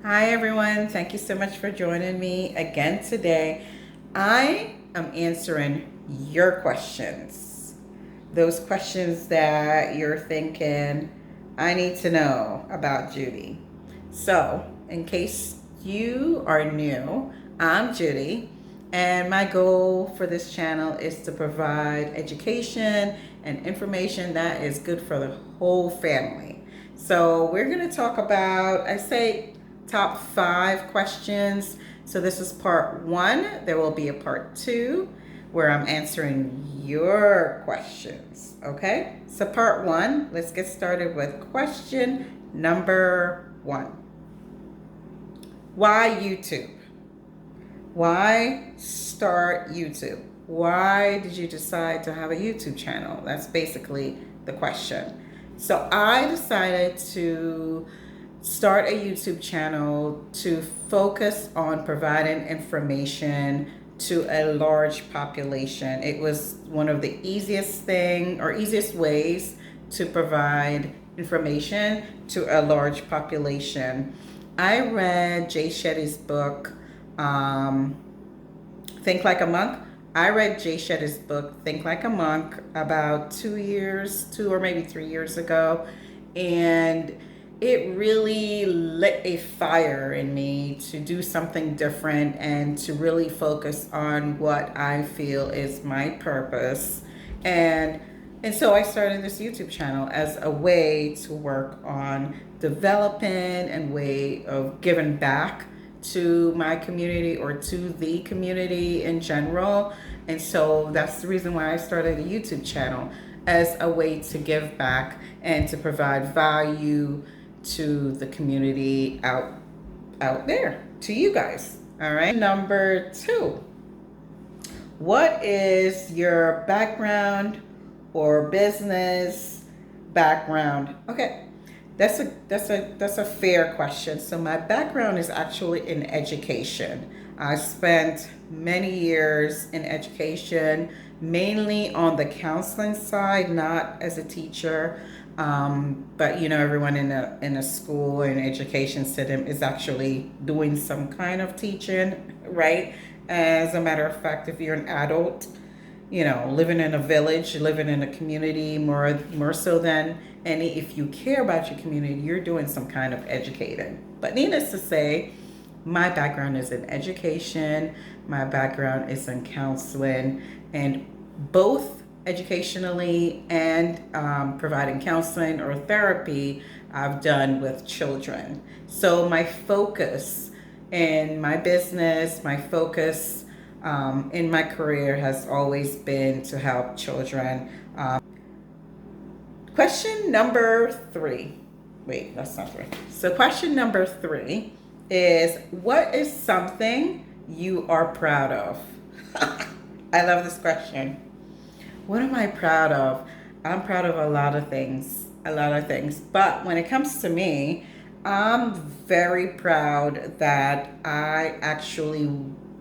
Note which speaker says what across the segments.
Speaker 1: Hi everyone, thank you so much for joining me again today. I am answering your questions. Those questions that you're thinking, I need to know about Judy. So, in case you are new, I'm Judy, and my goal for this channel is to provide education and information that is good for the whole family. So, we're going to talk about, I say, top 5 questions. So, this is part 1. There will be a part 2 where I'm answering your questions. Okay, so part 1, let's get started with question number 1. Why YouTube? Why start YouTube? Why did you decide to have a YouTube channel? That's basically the question. So I decided to start a YouTube channel to focus on providing information to a large population. It was one of the easiest ways to provide information to a large population. I read Jay Shetty's book, um, Think Like a Monk. I read Jay Shetty's book, Think Like a Monk, about 2 or maybe 3 years ago. And it really lit a fire in me to do something different and to really focus on what I feel is my purpose. And and so I started this YouTube channel as a way to work on developing and way of giving back to my community or to the community in general. And so that's the reason why I started a YouTube channel, as a way to give back and to provide value to the community out there, to you guys. All right. Number 2. What is your background or business background? Okay. That's a fair question. So my background is actually in education. I spent many years in education, mainly on the counseling side, not as a teacher. But everyone in a school and education system is actually doing some kind of teaching, right? As a matter of fact, if you're an adult, living in a village, living in a community, more so than any, if you care about your community, you're doing some kind of educating. But needless to say, my background is in education, my background is in counseling, and both educationally and providing counseling or therapy I've done with children. So my focus in my business, my focus in my career has always been to help children. Question number 3. Wait, that's not 3. So question number 3 is, what is something you are proud of? I love this question. What am I proud of? I'm proud of a lot of things, But when it comes to me, I'm very proud that I actually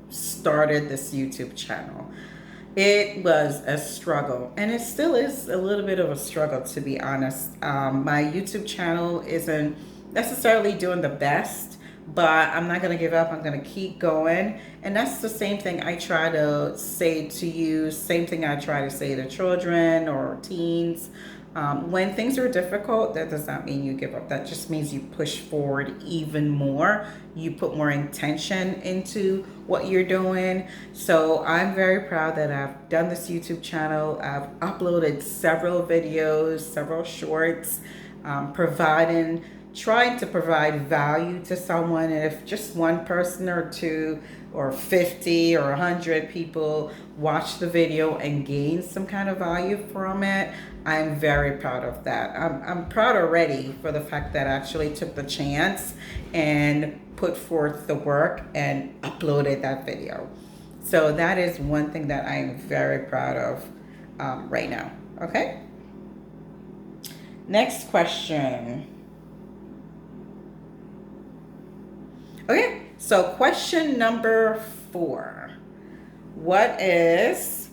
Speaker 1: started this YouTube channel. It was a struggle, and it still is a little bit of a struggle, to be honest. My YouTube channel isn't necessarily doing the best, but I'm not going to give up. I'm going to keep going. And that's the same thing I try to say to you, same thing I try to say to children or teens. When things are difficult, that does not mean you give up. That just means you push forward even more. You put more intention into what you're doing. So I'm very proud that I've done this YouTube channel. I've uploaded several videos, several shorts, trying to provide value to someone. And if just one person or two or 50 or 100 people watch the video and gain some kind of value from it, I'm very proud of that. I'm proud already for the fact that I actually took the chance and put forth the work and uploaded that video. So that is one thing that I am very proud of right now. Okay. Next question. Okay, so question number 4. What is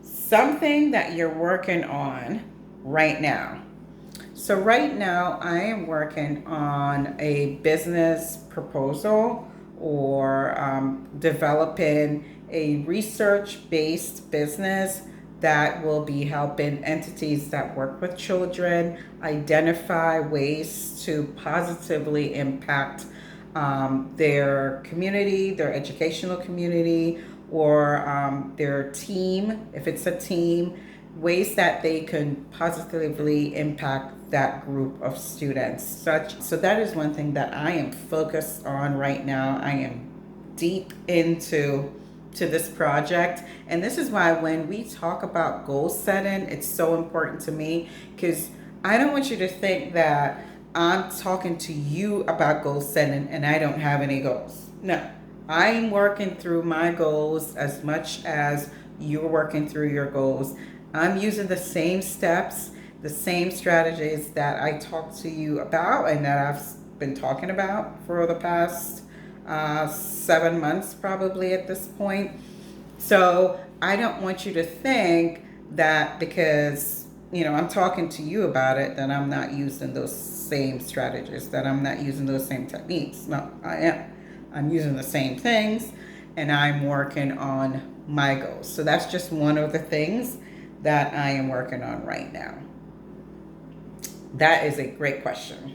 Speaker 1: something that you're working on right now? So right now I am working on a business proposal, or developing a research-based business that will be helping entities that work with children identify ways to positively impact their community, their educational community, or their team, if it's a team, ways that they can positively impact that group of students. So that is one thing that I am focused on right now. I am deep into this project, and this is why when we talk about goal setting, it's so important to me, because I don't want you to think that I'm talking to you about goal setting and I don't have any goals. No, I'm working through my goals as much as you're working through your goals. I'm using the same steps, the same strategies that I talked to you about and that I've been talking about for the past 7 months probably at this point. So I don't want you to think that because, I'm talking to you about it, that I'm not using those same strategies, that I'm not using those same techniques. No, I am. I'm using the same things, and I'm working on my goals. So that's just one of the things that I am working on right now. That is a great question.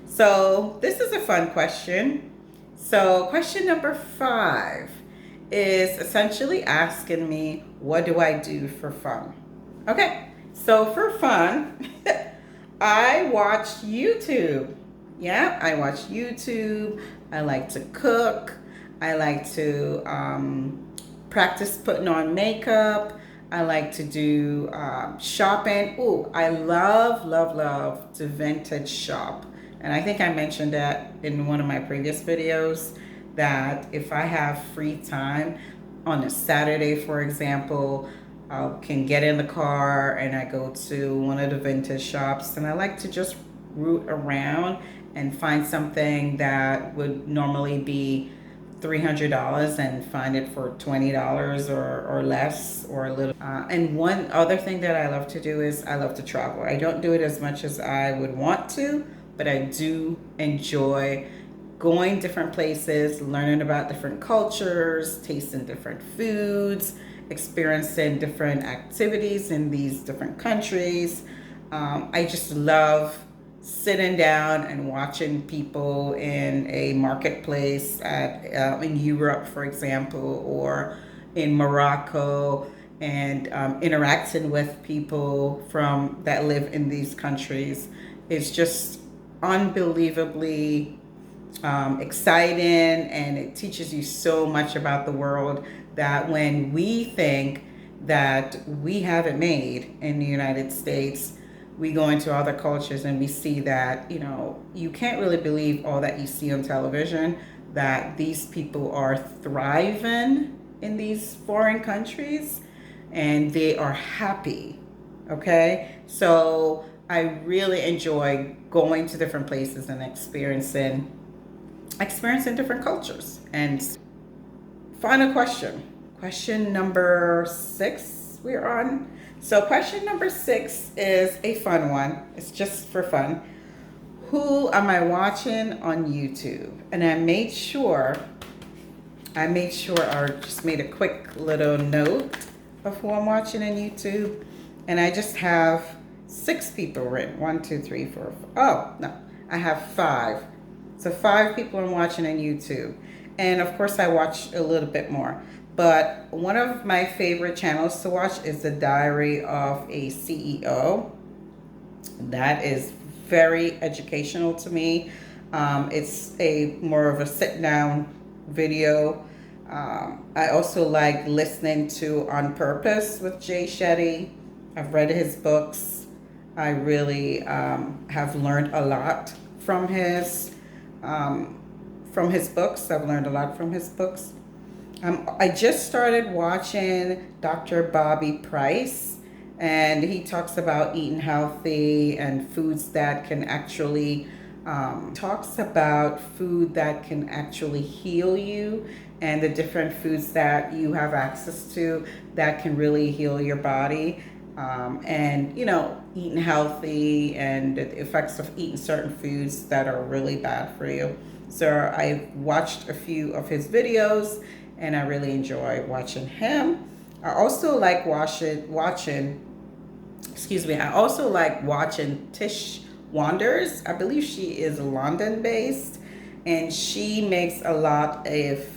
Speaker 1: So this is a fun question. So question number 5 is essentially asking me, what do I do for fun? Okay, so for fun, I watch YouTube. Yeah, I watch YouTube. I like to cook. I like to practice putting on makeup. I like to do shopping. Ooh, I love to vintage shop. And I think I mentioned that in one of my previous videos, that if I have free time on a Saturday, for example, I can get in the car and I go to one of the vintage shops, and I like to just root around and find something that would normally be $300 and find it for $20 or less, or a little. And one other thing that I love to do is I love to travel. I don't do it as much as I would want to, but I do enjoy going different places, learning about different cultures, tasting different foods, experiencing different activities in these different countries. I just love sitting down and watching people in a marketplace in Europe, for example, or in Morocco, and interacting with people that live in these countries. It's just unbelievably exciting, and it teaches you so much about the world, that when we think that we have it made in the United States, we go into other cultures and we see that, you can't really believe all that you see on television, that these people are thriving in these foreign countries and they are happy. Okay, so I really enjoy going to different places and experiencing different cultures. And final question number 6 we're on. So question number 6 is a fun one. It's just for fun. Who am I watching on YouTube? And I made sure or just made a quick little note of who I'm watching on YouTube. And I just have 6 people written. 1, 2, 3, 4. Oh, no, I have 5. So 5 people I'm watching on YouTube. And of course I watch a little bit more. But one of my favorite channels to watch is The Diary of a CEO. That is very educational to me. It's a more of a sit down video. I also like listening to On Purpose with Jay Shetty. I've read his books. I really have learned a lot from his books. I've learned a lot from his books. I just started watching Dr. Bobby Price, and he talks about eating healthy and foods that can actually heal you, and the different foods that you have access to that can really heal your body. and, you know, eating healthy and the effects of eating certain foods that are really bad for you. So I watched a few of his videos and I really enjoy watching him. I also like watching, excuse me, I also like watching Tish Wanders. I believe she is London based and she makes a lot of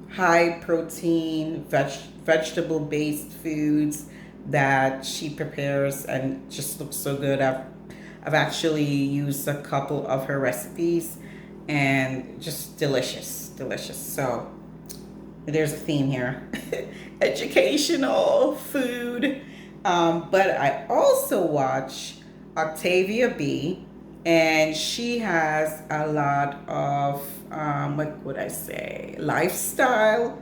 Speaker 1: high protein, vegetable based foods that she prepares and just looks so good. I've actually used a couple of her recipes and just delicious, delicious. So there's a theme here. Educational food. But I also watch Octavia B, and she has a lot of, what would I say, lifestyle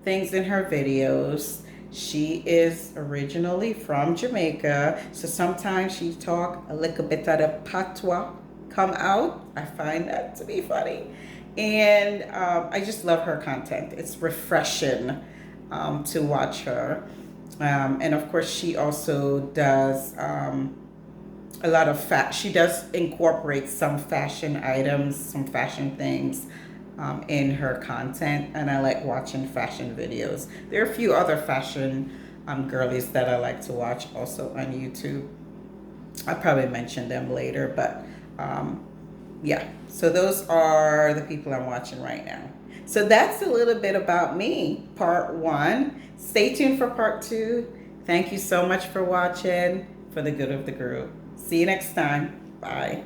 Speaker 1: things in her videos. She is originally from Jamaica, so sometimes she talk a little bit of the patois come out. I find that to be funny. And I just love her content. It's refreshing to watch her. And of course, she also does a lot of she does incorporate some fashion items, some fashion things in her content. And I like watching fashion videos. There are a few other fashion girlies that I like to watch also on YouTube. I'll probably mention them later, but yeah, so those are the people I'm watching right now. So that's a little bit about me, part one. Stay tuned for part two. Thank you so much for watching, for the good of the group. See you next time. Bye.